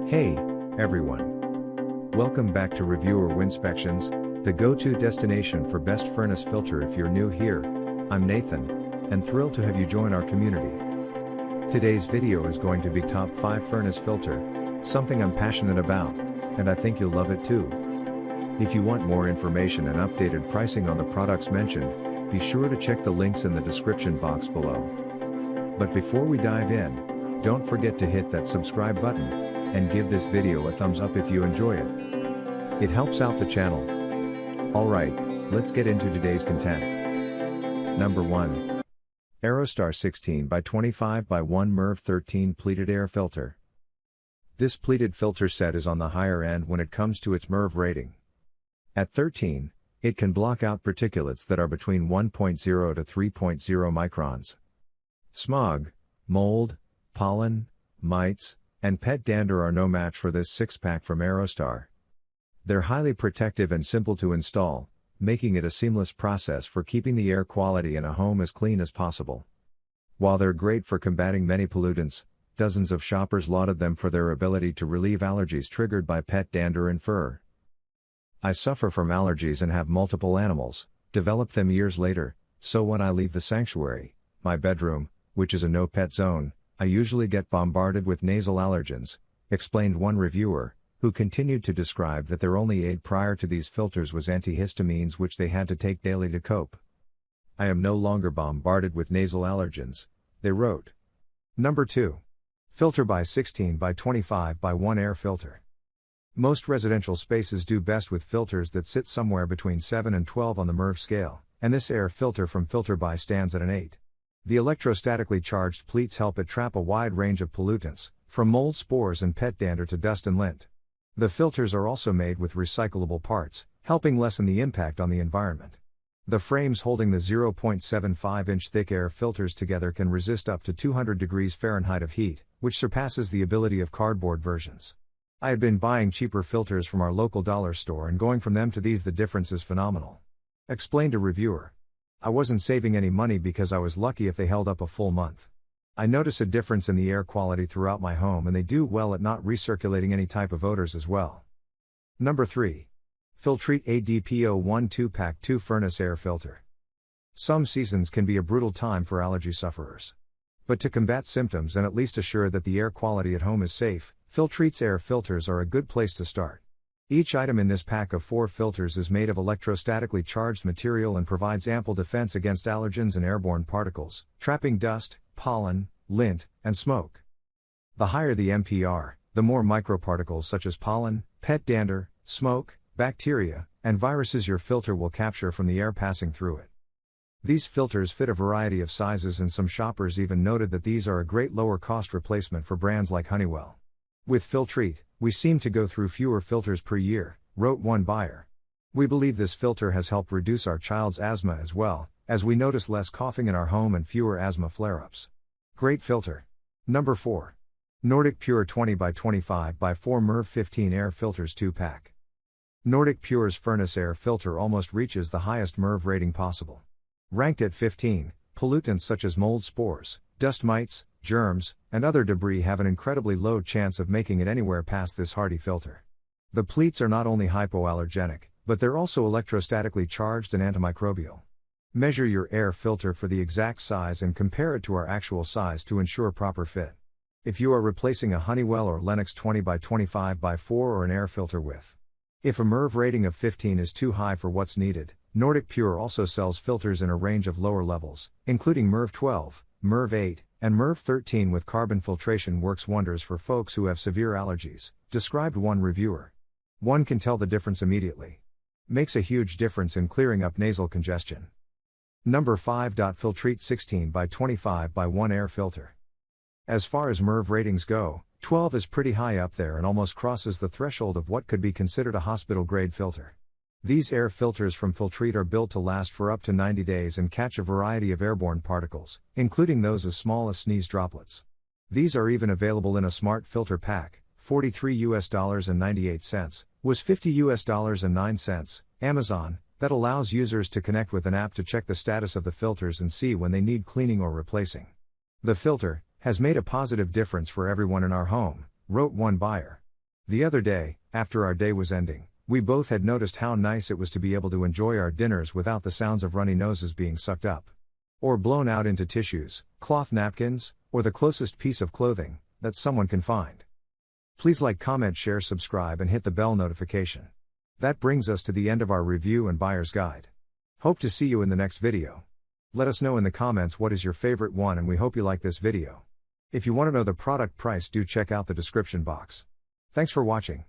Hey, everyone. Welcome back to Reviewer Winspections, the go-to destination for best furnace filter. If you're new here, I'm Nathan, and thrilled to have you join our community. Today's video is going to be top 5 furnace filter, something I'm passionate about, and I think you'll love it too. If you want more information and updated pricing on the products mentioned, be sure to check the links in the description box below. But before we dive in, don't forget to hit that subscribe button, and give this video a thumbs up if you enjoy it. It helps out the channel. Alright, let's get into today's content. Number 1. Aerostar 16x25x1 MERV 13 Pleated Air Filter. This pleated filter set is on the higher end when it comes to its MERV rating. At 13, it can block out particulates that are between 1.0 to 3.0 microns. Smog, mold, pollen, mites, and pet dander are no match for this 6-pack from Aerostar. They're highly protective and simple to install, making it a seamless process for keeping the air quality in a home as clean as possible. While they're great for combating many pollutants, dozens of shoppers lauded them for their ability to relieve allergies triggered by pet dander and fur. I suffer from allergies and have multiple animals, developed them years later, so when I leave the sanctuary, my bedroom, which is a no-pet zone, I usually get bombarded with nasal allergens, explained one reviewer, who continued to describe that their only aid prior to these filters was antihistamines which they had to take daily to cope. I am no longer bombarded with nasal allergens, they wrote. Number 2. Filter by 16x25x1 Air Filter. Most residential spaces do best with filters that sit somewhere between 7 and 12 on the MERV scale, and this air filter from FilterBy stands at an 8. The electrostatically charged pleats help it trap a wide range of pollutants, from mold spores and pet dander to dust and lint. The filters are also made with recyclable parts, helping lessen the impact on the environment. The frames holding the 0.75-inch thick air filters together can resist up to 200 degrees Fahrenheit of heat, which surpasses the ability of cardboard versions. I had been buying cheaper filters from our local dollar store and going from them to these, the difference is phenomenal. Explained a reviewer. I wasn't saving any money because I was lucky if they held up a full month. I notice a difference in the air quality throughout my home and they do well at not recirculating any type of odors as well. Number 3. Filtrete ADPO1 2-pack 2 Furnace Air Filter. Some seasons can be a brutal time for allergy sufferers. But to combat symptoms and at least assure that the air quality at home is safe, Filtrete's air filters are a good place to start. Each item in this pack of 4 filters is made of electrostatically charged material and provides ample defense against allergens and airborne particles, trapping dust, pollen, lint, and smoke. The higher the MPR, the more microparticles such as pollen, pet dander, smoke, bacteria, and viruses your filter will capture from the air passing through it. These filters fit a variety of sizes and some shoppers even noted that these are a great lower cost replacement for brands like Honeywell. With Filtrete, we seem to go through fewer filters per year, wrote one buyer. We believe this filter has helped reduce our child's asthma as well, as we notice less coughing in our home and fewer asthma flare-ups. Great filter. Number 4. Nordic Pure 20x25x4 MERV 15 Air Filters 2-pack. Nordic Pure's furnace air filter almost reaches the highest MERV rating possible. Ranked at 15, pollutants such as mold spores, dust mites, germs, and other debris have an incredibly low chance of making it anywhere past this hardy filter. The pleats are not only hypoallergenic, but they're also electrostatically charged and antimicrobial. Measure your air filter for the exact size and compare it to our actual size to ensure proper fit. If you are replacing a Honeywell or Lennox 20x25x4 or an air filter with. If a MERV rating of 15 is too high for what's needed, Nordic Pure also sells filters in a range of lower levels, including MERV 12, MERV 8, and MERV 13 with carbon filtration works wonders for folks who have severe allergies, described one reviewer. One can tell the difference immediately. Makes a huge difference in clearing up nasal congestion. Number 5. Filtrete 16x25x1 Air Filter. As far as MERV ratings go, 12 is pretty high up there and almost crosses the threshold of what could be considered a hospital-grade filter. These air filters from Filtrete are built to last for up to 90 days and catch a variety of airborne particles, including those as small as sneeze droplets. These are even available in a smart filter pack, $43.98, was $50.09, Amazon, that allows users to connect with an app to check the status of the filters and see when they need cleaning or replacing. The filter has made a positive difference for everyone in our home, wrote one buyer. The other day, after our day was ending, we both had noticed how nice it was to be able to enjoy our dinners without the sounds of runny noses being sucked up. Or blown out into tissues, cloth napkins, or the closest piece of clothing that someone can find. Please like, comment, share, subscribe, and hit the bell notification. That brings us to the end of our review and buyer's guide. Hope to see you in the next video. Let us know in the comments what is your favorite one, and we hope you like this video. If you want to know the product price, do check out the description box. Thanks for watching.